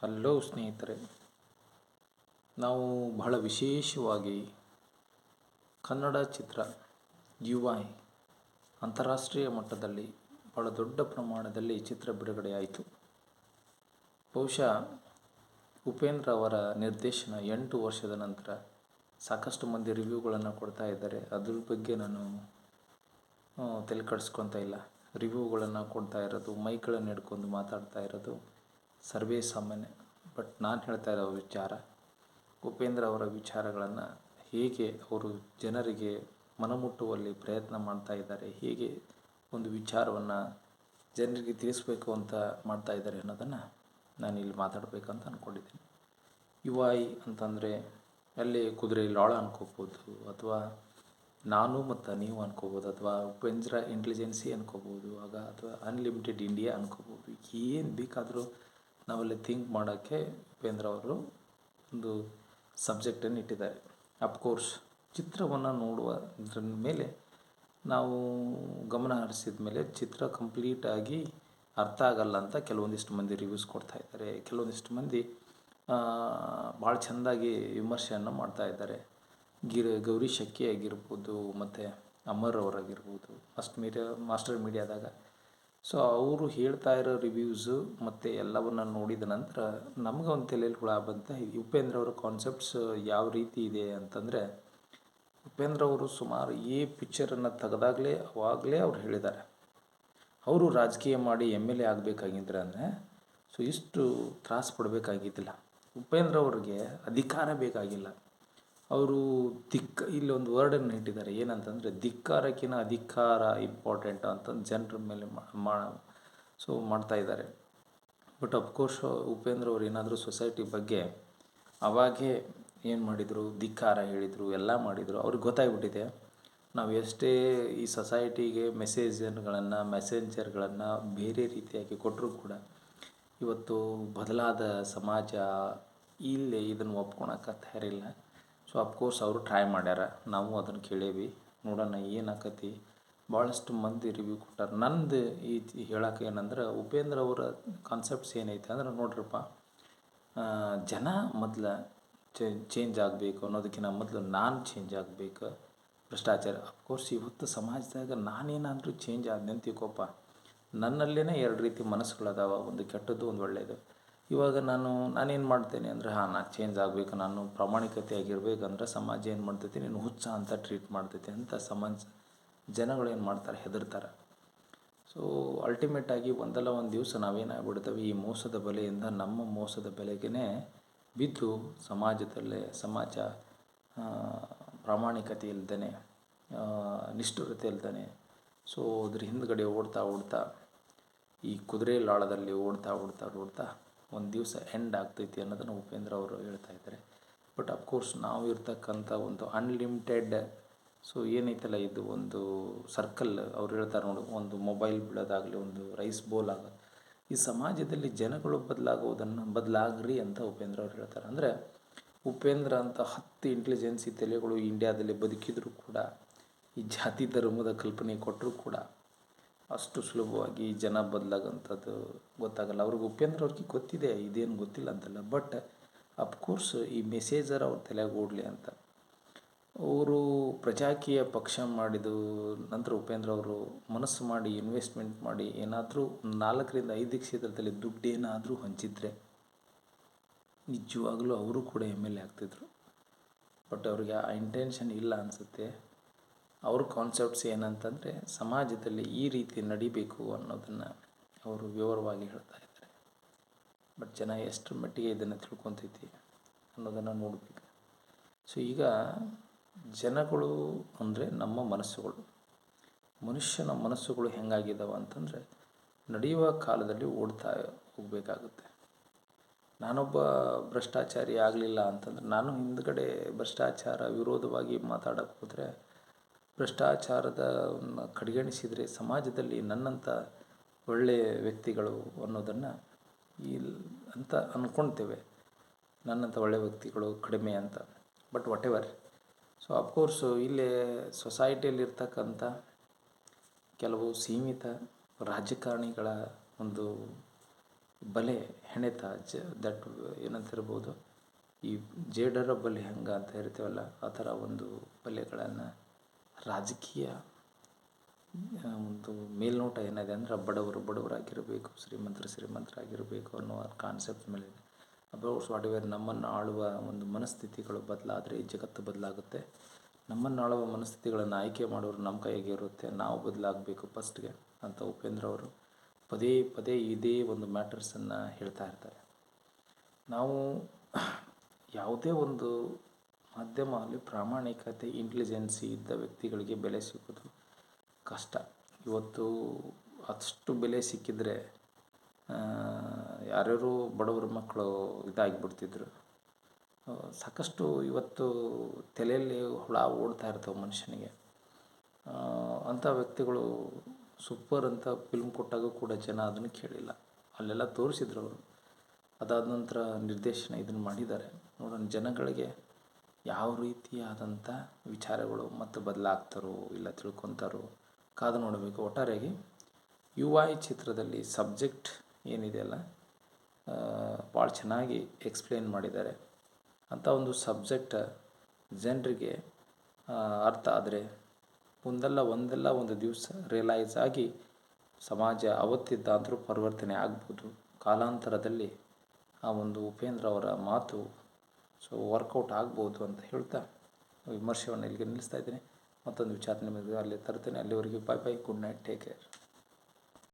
Hello ಸ್ನೇಹಿತರೆ, ನಾವು ಬಹಳ ವಿಶೇಷವಾಗಿ ಕನ್ನಡ ಚಿತ್ರ UI ಅಂತಾರಾಷ್ಟ್ರೀಯ ಮಟ್ಟದಲ್ಲಿ ಬಹಳ ದೊಡ್ಡ ಪ್ರಮಾಣದಲ್ಲಿ ಚಿತ್ರ ಬಿಡುಗಡೆಯಾಯಿತು. ಬಹುಶಃ ಉಪೇಂದ್ರ ಅವರ ನಿರ್ದೇಶನ 8 ವರ್ಷದ ನಂತರ ಸಾಕಷ್ಟು ಮಂದಿ ರಿವ್ಯೂಗಳನ್ನು ಕೊಡ್ತಾ ಇದ್ದಾರೆ. ಅದ್ರ ಬಗ್ಗೆ ನಾನು ತಲೆ ಕೆಡಿಸ್ಕೊತಾ ಇಲ್ಲ. ರಿವ್ಯೂಗಳನ್ನು ಕೊಡ್ತಾ ಇರೋದು, ಮೈಕ್ಗಳನ್ನು ಹಿಡ್ಕೊಂಡು ಮಾತಾಡ್ತಾ ಇರೋದು ಸರ್ವೇ ಸಾಮಾನ್ಯ. ಬಟ್ ನಾನು ಹೇಳ್ತಾ ಇರೋ ವಿಚಾರ, ಉಪೇಂದ್ರ ಅವರ ವಿಚಾರಗಳನ್ನು ಹೇಗೆ ಅವರು ಜನರಿಗೆ ಮನಮುಟ್ಟುವಲ್ಲಿ ಪ್ರಯತ್ನ ಮಾಡ್ತಾ ಇದ್ದಾರೆ, ಹೇಗೆ ಒಂದು ವಿಚಾರವನ್ನು ಜನರಿಗೆ ತಿಳಿಸ್ಬೇಕು ಅಂತ ಮಾಡ್ತಾ ಇದ್ದಾರೆ ಅನ್ನೋದನ್ನು ನಾನು ಇಲ್ಲಿ ಮಾತಾಡಬೇಕಂತ ಅಂದ್ಕೊಂಡಿದ್ದೀನಿ. UI ಅಂತಂದರೆ ಅಲ್ಲಿ ಕುದುರೆ ಲಾಳ ಅನ್ಕೋಬೋದು, ಅಥವಾ ನಾನು ಮತ್ತು ನೀವು ಅನ್ಕೋಬೋದು, ಅಥವಾ ಉಪೇಂದ್ರ ಇಂಟೆಲಿಜೆನ್ಸಿ ಅನ್ಕೋಬೋದು, ಅಥವಾ ಅನ್ಲಿಮಿಟೆಡ್ ಇಂಡಿಯಾ ಅನ್ಕೋಬೋದು. ಏನು ಬೇಕಾದರೂ ನಾವಲ್ಲಿ ಥಿಂಕ್ ಮಾಡೋಕ್ಕೆ ಉಪೇಂದ್ರ ಅವರು ಒಂದು ಸಬ್ಜೆಕ್ಟನ್ನು ಇಟ್ಟಿದ್ದಾರೆ. ಅಫ್ಕೋರ್ಸ್ ಚಿತ್ರವನ್ನು ನೋಡುವುದ್ರ ಮೇಲೆ ನಾವು ಗಮನ ಹರಿಸಿದ ಮೇಲೆ ಚಿತ್ರ ಕಂಪ್ಲೀಟಾಗಿ ಅರ್ಥ ಆಗಲ್ಲ ಅಂತ ಕೆಲವೊಂದಿಷ್ಟು ಮಂದಿ ರಿವ್ಯೂಸ್ ಕೊಡ್ತಾ ಇದ್ದಾರೆ. ಕೆಲವೊಂದಿಷ್ಟು ಮಂದಿ ಭಾಳ ಚೆಂದಾಗಿ ವಿಮರ್ಶೆಯನ್ನು ಮಾಡ್ತಾ ಇದ್ದಾರೆ. ಗೌರಿ ಶಕ್ಕಿ ಆಗಿರ್ಬೋದು, ಮತ್ತು ಅಮರ್ ಅವರಾಗಿರ್ಬೋದು, ಮಾಸ್ಟರ್ ಮೀಡಿಯಾದಾಗ. ಸೊ ಅವರು ಹೇಳ್ತಾ ಇರೋ ರಿವ್ಯೂಸು ಮತ್ತು ಎಲ್ಲವನ್ನು ನೋಡಿದ ನಂತರ ನಮ್ಗೆ ಒಂದು ತಲೆಯಲ್ಲಿ ಹುಳ ಬಂತ. ಉಪೇಂದ್ರ ಅವರ ಕಾನ್ಸೆಪ್ಟ್ಸ್ ಯಾವ ರೀತಿ ಇದೆ ಅಂತಂದರೆ, ಉಪೇಂದ್ರ ಅವರು ಸುಮಾರು ಈ ಪಿಕ್ಚರನ್ನು ತೆಗೆದಾಗಲೇ ಅವಾಗಲೇ ಅವ್ರು ಹೇಳಿದ್ದಾರೆ, ಅವರು ರಾಜಕೀಯ ಮಾಡಿ MLA ಆಗಬೇಕಾಗಿದ್ರೆ ಅಂದರೆ ಸೊ ಇಷ್ಟು ತ್ರಾಸು ಪಡಬೇಕಾಗಿದ್ದಿಲ್ಲ. ಉಪೇಂದ್ರ ಅವ್ರಿಗೆ ಅಧಿಕಾರ ಬೇಕಾಗಿಲ್ಲ. ಅವರು ಇಲ್ಲೊಂದು ವರ್ಡನ್ನು ಇಟ್ಟಿದ್ದಾರೆ, ಏನಂತಂದರೆ ಧಿಕ್ಕಾರಕ್ಕಿಂತ ಅಧಿಕಾರ ಇಂಪಾರ್ಟೆಂಟ್ ಅಂತಂದು ಜನರ ಮೇಲೆ ಮಾಡ್ತಾ ಇದ್ದಾರೆ. ಬಟ್ ಅಫ್ಕೋರ್ಸ್ ಉಪೇಂದ್ರ ಅವರು ಏನಾದರೂ ಸೊಸೈಟಿ ಬಗ್ಗೆ ಅವಾಗೇ ಏನು ಮಾಡಿದರು, ಧಿಕ್ಕಾರ ಹೇಳಿದರು, ಎಲ್ಲ ಮಾಡಿದರು. ಅವ್ರಿಗೆ ಗೊತ್ತಾಗ್ಬಿಟ್ಟಿದೆ, ನಾವು ಎಷ್ಟೇ ಈ ಸೊಸೈಟಿಗೆ ಮೆಸೇಂಜರ್ಗಳನ್ನು ಬೇರೆ ರೀತಿಯಾಗಿ ಕೊಟ್ಟರೂ ಕೂಡ ಇವತ್ತು ಬದಲಾದ ಸಮಾಜ ಇಲ್ಲೇ ಇದನ್ನು ಒಪ್ಕೊಳಕ್ಕೆ ತಯಾರಿಲ್ಲ. ಸೊ ಅಫ್ಕೋರ್ಸ್ ಅವರು ಟ್ರೈ ಮಾಡ್ಯಾರ, ನಾವು ಅದನ್ನು ಕೇಳೇವಿ, ನೋಡೋಣ ಏನಾಕತಿ. ಭಾಳಷ್ಟು ಮಂದಿ ರಿವ್ಯೂ ಕೊಟ್ಟಾರೆ. ನಂದು ಹೇಳೋಕೆ ಏನಂದ್ರೆ, ಉಪೇಂದ್ರ ಅವರ ಕಾನ್ಸೆಪ್ಟ್ಸ್ ಏನೈತೆ ಅಂದ್ರೆ, ನೋಡ್ರಪ್ಪ, ಜನ ಮೊದಲು ಚೇಂಜ್ ಆಗಬೇಕು ಅನ್ನೋದಕ್ಕಿಂತ ಮೊದಲು ನಾನು ಚೇಂಜ್ ಆಗಬೇಕು. ಭ್ರಷ್ಟಾಚಾರ ಅಫ್ಕೋರ್ಸ್ ಇವತ್ತು ಸಮಾಜದಾಗ ನಾನೇನಾದರೂ ಚೇಂಜ್ ಆದ್ನೆ ಅಂತ ತಿಳ್ಕೊಪ್ಪ, ನನ್ನಲ್ಲೇ 2 ರೀತಿ ಮನಸ್ಸುಗಳದಾವ, ಒಂದು ಕೆಟ್ಟದ್ದು, ಒಂದು ಒಳ್ಳೆಯದು. ಇವಾಗ ನಾನೇನು ಮಾಡ್ತೇನೆ ಅಂದರೆ, ನಾನು ಚೇಂಜ್ ಆಗಬೇಕು, ನಾನು ಪ್ರಾಮಾಣಿಕತೆಯಾಗಿರ್ಬೇಕಂದ್ರೆ ಸಮಾಜ ಏನು ಮಾಡ್ತೈತಿ, ನೀನು ಹುಚ್ಚ ಅಂತ ಟ್ರೀಟ್ ಮಾಡ್ತೈತಿ ಅಂತ ಜನಗಳು ಏನು ಮಾಡ್ತಾರೆ, ಹೆದರ್ತಾರೆ. ಸೊ ಅಲ್ಟಿಮೇಟಾಗಿ ಒಂದಲ್ಲ ಒಂದು ದಿವಸ ನಾವೇನಾಗ್ಬಿಡ್ತೇವೆ, ಈ ಮೋಸದ ಬಲೆಯಿಂದ ನಮ್ಮ ಮೋಸದ ಬೆಲೆಗೇ ಬಿದ್ದು ಸಮಾಜ ಪ್ರಾಮಾಣಿಕತೆ ಇಲ್ದೇ, ನಿಷ್ಠುರತೆ ಇಲ್ದೇ, ಸೊ ಅದ್ರ ಹಿಂದ್ಗಡೆ ಓಡ್ತಾ ಈ ಕುದುರೆ ಲಾಳದಲ್ಲಿ ಓಡ್ತಾ ಒಂದು ದಿವಸ ಎಂಡ್ ಆಗ್ತೈತಿ ಅನ್ನೋದನ್ನು ಉಪೇಂದ್ರ ಅವರು ಹೇಳ್ತಾ ಇದ್ದಾರೆ. ಬಟ್ ಅಫ್ಕೋರ್ಸ್ ನಾವು ಇರ್ತಕ್ಕಂಥ ಒಂದು ಅನ್ಲಿಮಿಟೆಡ್, ಸೊ ಏನೈತಲ್ಲ, ಇದು ಒಂದು ಸರ್ಕಲ್. ಅವ್ರು ಹೇಳ್ತಾರೆ ನೋಡು, ಒಂದು ಮೊಬೈಲ್ ಬಿಡೋದಾಗಲಿ, ಒಂದು ರೈಸ್ ಬೌಲ್ ಆಗೋದು, ಈ ಸಮಾಜದಲ್ಲಿ ಜನಗಳು ಬದಲಾಗ್ರಿ ಅಂತ ಉಪೇಂದ್ರ ಅವ್ರು ಹೇಳ್ತಾರೆ. ಅಂದರೆ ಉಪೇಂದ್ರ ಅಂತ 10 ಇಂಟೆಲಿಜೆನ್ಸಿ ತಲೆಗಳು ಇಂಡಿಯಾದಲ್ಲಿ ಬದುಕಿದ್ರು ಕೂಡ, ಈ ಜಾತಿ ಧರ್ಮದ ಕಲ್ಪನೆ ಕೊಟ್ಟರೂ ಕೂಡ ಅಷ್ಟು ಸುಲಭವಾಗಿ ಜನ ಬದಲಾಗಂಥದ್ದು ಗೊತ್ತಾಗಲ್ಲ ಅವ್ರಿಗೆ. ಉಪೇಂದ್ರ ಅವ್ರಿಗೆ ಗೊತ್ತಿದೆ, ಇದೇನು ಗೊತ್ತಿಲ್ಲ ಅಂತಲ್ಲ. ಬಟ್ ಅಫ್ಕೋರ್ಸ್ ಈ ಮೆಸೇಜರ್ ಅವ್ರ ತಲೆಗೆ ಓಡಲಿ ಅಂತ ಅವರು ಪ್ರಜಾಕೀಯ ಪಕ್ಷ ಮಾಡಿದ ನಂತರ ಉಪೇಂದ್ರ ಅವರು ಮನಸ್ಸು ಮಾಡಿ ಇನ್ವೆಸ್ಟ್ಮೆಂಟ್ ಮಾಡಿ ಏನಾದರೂ 4-5 ಕ್ಷೇತ್ರದಲ್ಲಿ ದುಡ್ಡೇನಾದರೂ ಹಂಚಿದ್ರೆ ನಿಜವಾಗಲೂ ಅವರು ಕೂಡ MLA ಆಗ್ತಿದ್ರು. ಬಟ್ ಅವ್ರಿಗೆ ಆ ಇಂಟೆನ್ಷನ್ ಇಲ್ಲ ಅನಿಸುತ್ತೆ. ಅವ್ರ ಕಾನ್ಸೆಪ್ಟ್ಸ್ ಏನಂತಂದರೆ, ಸಮಾಜದಲ್ಲಿ ಈ ರೀತಿ ನಡಿಬೇಕು ಅನ್ನೋದನ್ನು ಅವರು ವಿವರವಾಗಿ ಹೇಳ್ತಾ ಇದ್ದಾರೆ. ಬಟ್ ಜನ ಎಷ್ಟರ ಮಟ್ಟಿಗೆ ಇದನ್ನು ತಿಳ್ಕೊತೈತಿ ಅನ್ನೋದನ್ನು ನೋಡಬೇಕು. ಸೊ ಈಗ ಜನಗಳು ಅಂದರೆ ನಮ್ಮ ಮನಸ್ಸುಗಳು, ಮನುಷ್ಯನ ಮನಸ್ಸುಗಳು ಹೆಂಗಾಗಿದ್ದಾವೆ ಅಂತಂದರೆ, ನಡೆಯುವ ಕಾಲದಲ್ಲಿ ಓಡ್ತಾ ಹೋಗಬೇಕಾಗುತ್ತೆ. ನಾನೊಬ್ಬ ಭ್ರಷ್ಟಾಚಾರಿ ಆಗಲಿಲ್ಲ ಅಂತಂದರೆ, ನಾನು ಹಿಂದ್ಗಡೆ ಭ್ರಷ್ಟಾಚಾರ ವಿರೋಧವಾಗಿ ಮಾತಾಡೋಕ್ಕೆ ಹೋದರೆ, ಭ್ರಷ್ಟಾಚಾರದ ಕಡೆಗಣಿಸಿದರೆ ಸಮಾಜದಲ್ಲಿ ನನ್ನಂಥ ಒಳ್ಳೆಯ ವ್ಯಕ್ತಿಗಳು ಅನ್ನೋದನ್ನು ಅಂತ ಅಂದ್ಕೊಳ್ತೇವೆ, ನನ್ನಂಥ ಒಳ್ಳೆಯ ವ್ಯಕ್ತಿಗಳು ಕಡಿಮೆ ಅಂತ. ಬಟ್ ವಾಟೆವರ್. ಸೊ ಅಫ್ಕೋರ್ಸು ಇಲ್ಲೇ ಸೊಸೈಟಿಯಲ್ಲಿರ್ತಕ್ಕಂಥ ಕೆಲವು ಸೀಮಿತ ರಾಜಕಾರಣಿಗಳ ಒಂದು ಬಲೆ ಹೆಣೆತ ದಟ್ ಏನಂತಿರ್ಬೋದು, ಈ ಜೇಡರ ಬಲೆ ಹಂಗೆ ಅಂತ ಇರ್ತೀವಲ್ಲ, ಆ ಥರ ಒಂದು ಬಲೆಗಳನ್ನು ರಾಜಕೀಯ ಒಂದು ಮೇಲ್ನೋಟ ಏನಿದೆ ಅಂದರೆ ಬಡವರಾಗಿರಬೇಕು, ಶ್ರೀಮಂತರಾಗಿರಬೇಕು ಅನ್ನೋ ಕಾನ್ಸೆಪ್ಟ್ ಮೇಲೆ ಅಬೌಟ್ಸ್ ವಾಟ್ ಎವರ್ ನಮ್ಮನ್ನು ಆಳುವ ಒಂದು ಮನಸ್ಥಿತಿಗಳು ಬದಲಾದರೆ ಈ ಜಗತ್ತು ಬದಲಾಗುತ್ತೆ. ನಮ್ಮನ್ನು ಆಳುವ ಮನಸ್ಥಿತಿಗಳನ್ನು ಆಯ್ಕೆ ಮಾಡೋರು ನಮ್ಮ ಕೈಯಾಗೆ ಇರುತ್ತೆ. ನಾವು ಬದಲಾಗಬೇಕು ಫಸ್ಟ್ಗೆ ಅಂತ ಉಪೇಂದ್ರ ಅವರು ಪದೇ ಪದೇ ಇದೇ ಒಂದು ಮ್ಯಾಟರ್ಸನ್ನು ಹೇಳ್ತಾ ಇರ್ತಾರೆ. ನಾವು ಯಾವುದೇ ಒಂದು ಮಾಧ್ಯಮ ಅಲ್ಲಿ ಪ್ರಾಮಾಣಿಕತೆ, ಇಂಟೆಲಿಜೆನ್ಸಿ ಇದ್ದ ವ್ಯಕ್ತಿಗಳಿಗೆ ಬೆಲೆ ಸಿಗೋದು ಕಷ್ಟ. ಇವತ್ತು ಅಷ್ಟು ಬೆಲೆ ಸಿಕ್ಕಿದರೆ ಯಾರ್ಯಾರು ಬಡವರ ಮಕ್ಕಳು ಇದಾಗಿಬಿಡ್ತಿದ್ರು. ಸಾಕಷ್ಟು ಇವತ್ತು ತಲೆಯಲ್ಲಿ ಹುಳ ಓಡ್ತಾ ಇರ್ತವೆ ಮನುಷ್ಯನಿಗೆ. ಅಂಥ ವ್ಯಕ್ತಿಗಳು ಸೂಪರ್ ಅಂತ ಫಿಲ್ಮ್ ಕೊಟ್ಟಾಗ ಕೂಡ ಜನ ಅದನ್ನು ಕೇಳಿಲ್ಲ. ಅಲ್ಲೆಲ್ಲ ತೋರಿಸಿದ್ರು ಅವರು. ಅದಾದ ನಂತರ ನಿರ್ದೇಶನ ಇದನ್ನು ಮಾಡಿದ್ದಾರೆ. ನೋಡೋಣ ಜನಗಳಿಗೆ ಯಾವ ರೀತಿಯಾದಂಥ ವಿಚಾರಗಳು ಮತ್ತು ಬದಲಾಗ್ತಾರೋ ಇಲ್ಲ ತಿಳ್ಕೊತಾರೋ ಕಾದು ನೋಡಬೇಕು. ಒಟ್ಟಾರೆಯಾಗಿ UI ಚಿತ್ರದಲ್ಲಿ ಸಬ್ಜೆಕ್ಟ್ ಏನಿದೆಯಲ್ಲ ಭಾಳ ಚೆನ್ನಾಗಿ ಎಕ್ಸ್ಪ್ಲೇನ್ ಮಾಡಿದ್ದಾರೆ. ಅಂಥ ಒಂದು ಸಬ್ಜೆಕ್ಟ್ ಜನರಿಗೆ ಅರ್ಥ ಆದರೆ ಒಂದಲ್ಲ ಒಂದು ದಿವಸ ರಿಯಲೈಸ್ ಆಗಿ ಸಮಾಜ ಅವತ್ತಿದ್ದಾದರೂ ಪರಿವರ್ತನೆ ಆಗ್ಬೋದು. ಕಾಲಾಂತರದಲ್ಲಿ ಆ ಒಂದು ಉಪೇಂದ್ರ ಅವರ ಮಾತು ವರ್ಕೌಟ್ ಆಗ್ಬೋದು ಅಂತ ಹೇಳ್ತಾ ವಿಮರ್ಶೆಯನ್ನು ಇಲ್ಲಿಗೆ ನಿಲ್ಲಿಸ್ತಾ ಇದ್ದೀನಿ. ಮತ್ತೊಂದು ವಿಚಾರ ನಿಮಗೆ ಅಲ್ಲಿ ತರ್ತೇನೆ. ಅಲ್ಲಿವರೆಗೆ bye bye, good night, take care.